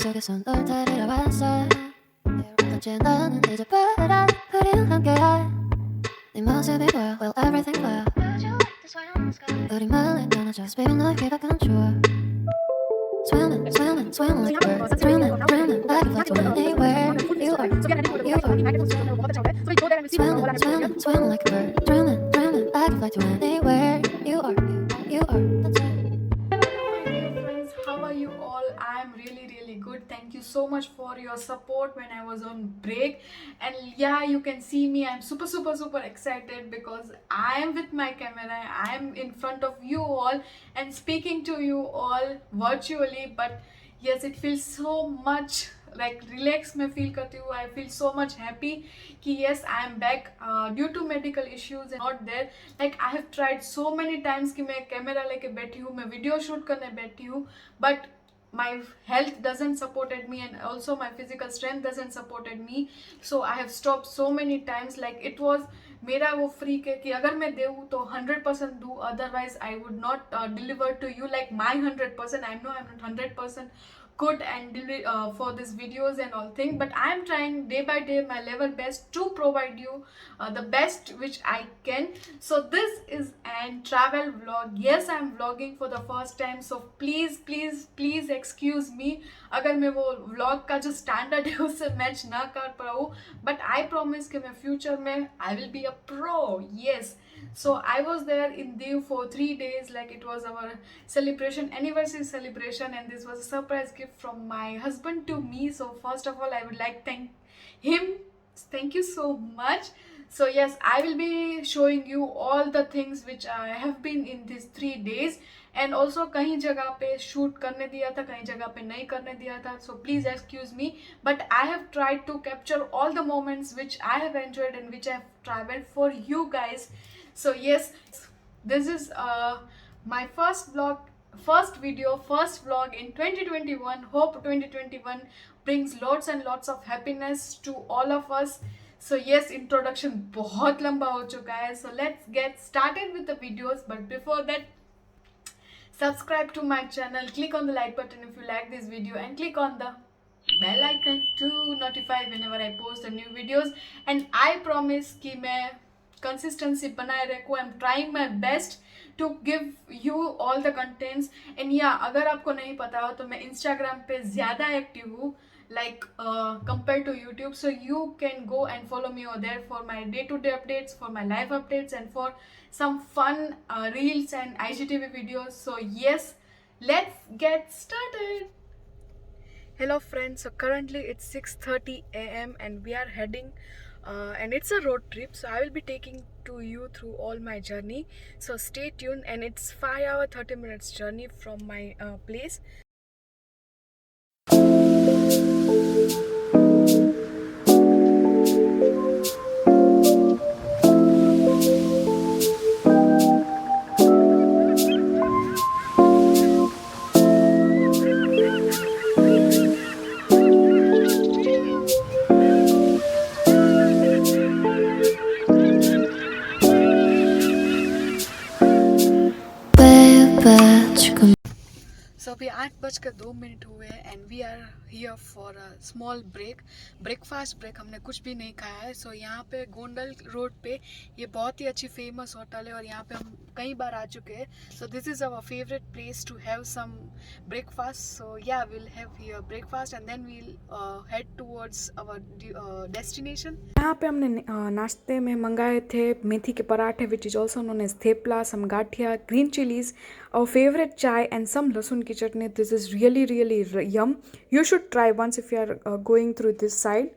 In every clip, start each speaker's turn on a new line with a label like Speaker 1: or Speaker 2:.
Speaker 1: 속에선 널 데리러 왔어. 어째 너는 이제 빨라 우린 함께해. 네 모습이 보여 well everything 보여. 우리만의 떠나줘 baby 너의 귀가 감추어. Swimming, swimming, swimming like a bird. Dreaming, dreaming like a fly to anywhere. You are, you are. Swimming, swimming, swimming like a bird. Dreaming, dreaming like a fly to anywhere. You are, you are. That's it.
Speaker 2: How are you all? I'm really good. Thank you so much for your support when I was on break. And yeah, you can see me. I'm super excited because I am with my camera. I am in front of you all and speaking to you all virtually. But yes, it feels so much like relax मैं feel करती हूँ. I feel so much happy कि yes I am back due to medical issues and not there. Like I have tried so many times कि मैं camera लेके बैठी हूँ, मैं वीडियो शूट करने बैठी हूँ, but my health doesn't supported me and also my physical strength doesn't supported me. So I have stopped so many times. Like it was मेरा वो फ्री के कि अगर मैं दूँ तो 100% दूँ, otherwise I would not deliver to you like my 100%. I know I'm not 100% good and for these videos and all thing, but I am trying day by day my level best to provide you the best which I can. So this is an travel vlog. Yes, I am vlogging for the first time, so please excuse me अगर मैं वो vlog का जो standard है उससे match ना कर पाऊँ, but I promise कि मैं future में I will be a pro. Yes. So I was there in Diu for 3 days, like it was our anniversary celebration, and this was a surprise gift from my husband to me. So first of all I would like thank him. Thank you so much. So yes, I will be showing you all the things which I have been in these 3 days, and also कहीं जगह पे shoot करने दिया था, कहीं जगह पे नहीं करने दिया था, so please excuse me, but I have tried to capture all the moments which I have enjoyed and which I have traveled for you guys. So yes, this is my first vlog, first vlog in 2021. Hope 2021 brings lots and lots of happiness to all of us. So yes, introduction बहुत लंबा हो चुका है, so let's get started with the videos. But before that, subscribe to my channel, click on the like button if you like this video, and click on the bell icon to notify whenever I post the new videos. And I promise कि मैं consistency बनाए रखूँ. I'm trying my best to give you all the contents. And yeah, अगर आपको नहीं पता हो तो मैं Instagram पे ज़्यादा एक्टिव हूँ, like compared to YouTube. So you can go and follow me over there for my day-to-day updates, for my live updates, and for some fun reels and IGTV videos. So yes, let's get started. Hello friends, so currently it's 6:30 a.m. and we are heading and it's a road trip, so I will be taking to you through all my journey. So stay tuned, and it's 5 hour 30 minutes journey from my place. So अभी 8:02 हुए हैं and we are here for a small breakfast break. हमने कुछ भी नहीं खाया है. So यहाँ पे गोंडल रोड पे ये बहुत ही अच्छी फेमस होटल है और यहाँ पे हम कई बार आ चुके हैं. So this is our favorite place to have some breakfast. So yeah, we'll have here breakfast and then we'll head towards our destination. यहाँ पे हमने नाश्ते में मंगाए थे मेथी के पराठे, which is also known as thepla, some gathiya, green chilies, our favorite chai, and some लहसुन की चटनी. This is really yum. You should try once if you are going through this side.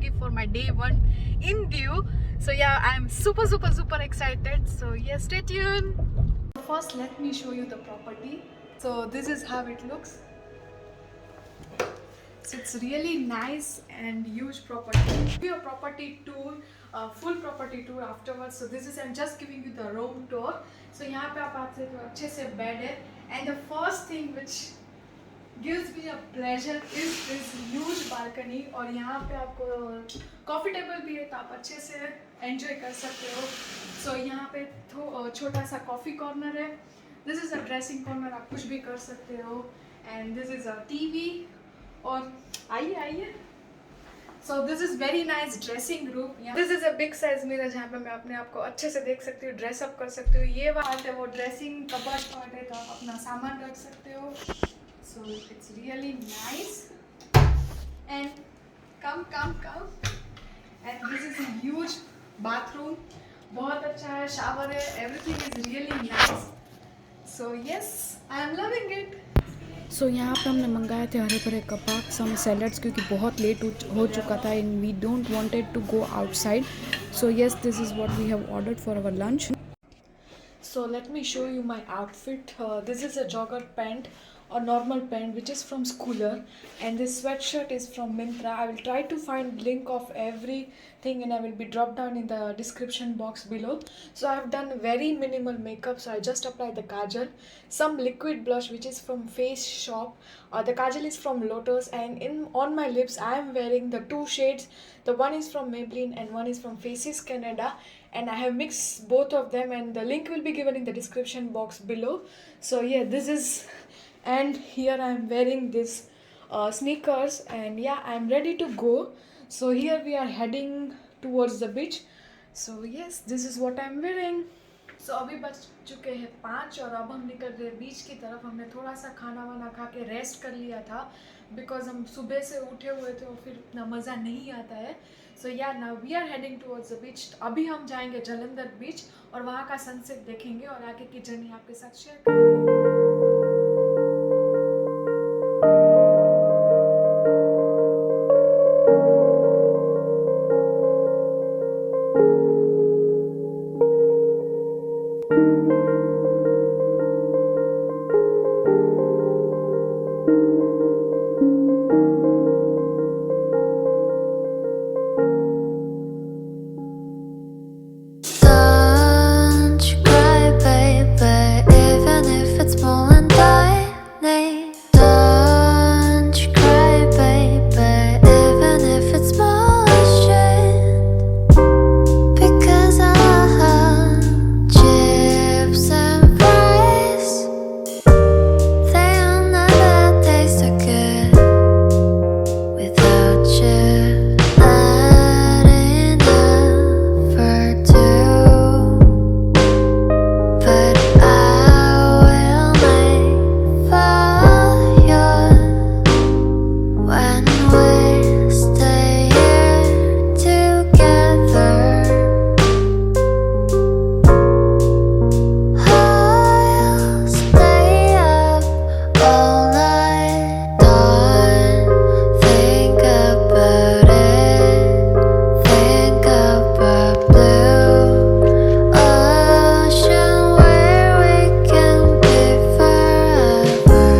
Speaker 2: करूँगी for my day 1 in Diu. So yeah, I am super excited. So yes, stay tuned. First, let me show you the property. So this is how it looks. So it's really nice and huge property. Give you a property tour, full property tour afterwards. So this is, I'm just giving you the room tour. So यहाँ पे आप आते हो अच्छे से bed है. And the first thing which gives me a pleasure is this huge balcony. और यहाँ पे आपको coffee table भी है तो आप अच्छे से enjoy कर सकते हो. So यहाँ पे छोटा सा coffee corner है. This is a dressing corner, आप कुछ भी कर सकते हो. And this is a TV. और आइए. So this is very nice dressing room. This is a big size mirror जहाँ पे मैं अपने आप को अच्छे से देख सकती हूँ, ड्रेस अप कर सकती हूँ. ये पार्ट है वो ड्रेसिंग कबर्ड पार्ट है तो आप अपना सामान रख सकते हो. So it's really nice. And come. And this is a huge bathroom. बहुत अच्छा है, shower है, everything is really nice. So yes, I am loving it.
Speaker 3: सो यहाँ पे हमने मंगाए थे हरे भरे कबाब, सम सैलड्स, क्योंकि बहुत लेट हो चुका था and we don't wanted to go outside. So yes, this is what we have ordered for our lunch.
Speaker 2: So let me show you my outfit. This is a jogger pant or normal pant which is from Schooler, and this sweatshirt is from Myntra. I will try to find link of everything and I will be dropped down in the description box below. So I have done very minimal makeup, so I just applied the kajal, some liquid blush which is from Face Shop. The kajal is from Lotus, and on my lips I am wearing the two shades. The one is from Maybelline and one is from Faces Canada, and I have mixed both of them, and the link will be given in the description box below. So yeah, this is, and here I am wearing this sneakers, and yeah, I am ready to go. So here we are heading towards the beach. So yes, this is what I am wearing. So अभी बज चुके हैं 5 और अब हम निकल रहे हैं बीच की तरफ. हमने थोड़ा सा खाना वाना खा के रेस्ट कर लिया था बिकॉज हम सुबह से उठे हुए थे और फिर इतना मज़ा नहीं आता है. So yeah now we are heading towards the beach. अभी हम जाएंगे जलंधर बीच और वहाँ का सनसेट देखेंगे और आगे की जर्नी आपके साथ शेयर करेंगे.
Speaker 1: Don't cry, baby, even if it's pouring lightning. Don't cry, baby, even if it's bullshit. Because I have chips and fries. They'll never taste so good without you. Not enough for two, but I will make fire when we stay here together. I'll stay up all night. Don't think about it. Think about blue ocean where we can be forever.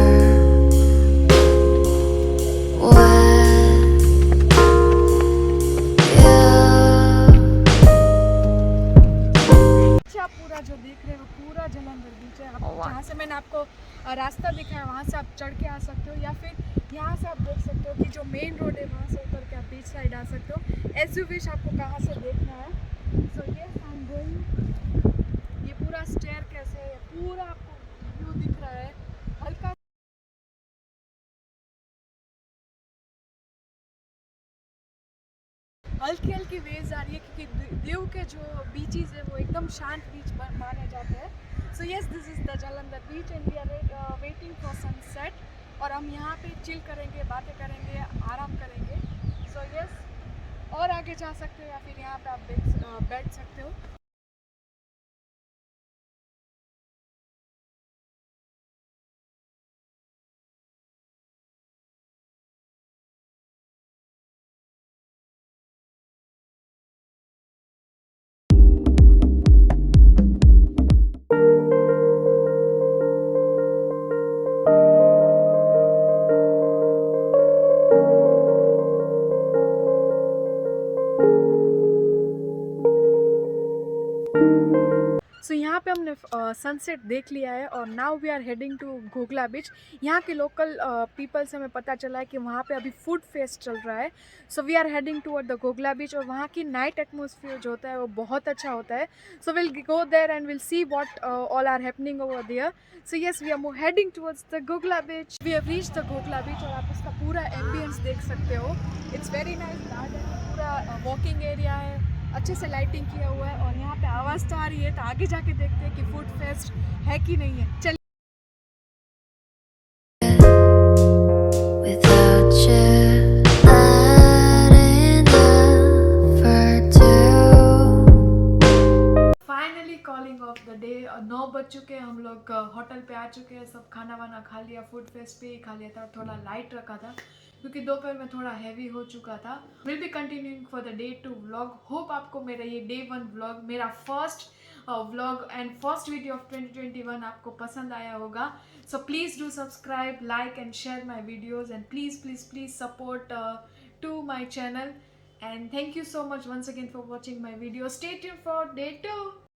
Speaker 2: अच्छा, पूरा जो देख रहे हो पूरा जलंधर बीच है. अब जहाँ से मैंने आपको रास्ता दिखाया वहाँ से आप चढ़ के आ सकते हो, या फिर यहाँ से आप देख सकते हो कि जो मेन रोड है वहाँ से उतर के आप बीच साइड आ सकते हो. एज यू विश आपको कहाँ से देखना है. So yes, I am going. ये पूरा स्टेयर कैसे है, पूरा आपको व्यू दिख रहा है. हल्का हल्की हल्की वेव्स आ रही है क्योंकि दीव के जो बीचेस है वो एकदम शांत बीच माने जाते हैं. So yes, this is the Jalandhar beach and we are waiting for sunset. और हम यहाँ पे चिल करेंगे, बातें करेंगे, आराम करेंगे. सो यस, और आगे जा सकते हो या फिर यहाँ पे आप बैठ सकते हो.
Speaker 4: पे हमने सनसेट देख लिया है और now we are heading to Ghogla beach. यहाँ के लोकल पीपल से हमें पता चला है कि वहाँ पे अभी फूड फेस्ट चल रहा है। So we are heading toward the Ghogla beach और वहाँ की नाइट एटमोसफियर जो होता है वो बहुत अच्छा होता है। So will go there and will see what all are happening over there. So yes, we are heading towards the Ghogla beach. We have reached the Ghogla beach और आप इसका पूरा एम्बियंस देख सकते हो। इट्स वेरी नाइस गार्डन, पूरा walking area है, अच्छे से लाइटिंग किया हुआ है और यहाँ पे आवाज़ तो आ रही है, तो आगे जाके देखते हैं कि फूड फेस्ट है कि नहीं है। चलिए।
Speaker 1: Without you, not enough for two.
Speaker 2: Finally calling of the day, 9 बज चुके हैं, हम लोग होटल पे आ चुके हैं, सब खाना वाना खा लिया, फूड फेस्ट पे ही खा लिया था, थोड़ा लाइट रखा था क्योंकि दोपहर में थोड़ा हैवी हो चुका था। Will be continuing for the day 2 vlog. Hope आपको मेरा ये डे 1 व्लॉग, मेरा first vlog and first video of 2021 आपको पसंद आया होगा। So please do subscribe, like and share my videos and please please please support to my channel and thank you so much once again for watching my video. Stay tuned for day 2.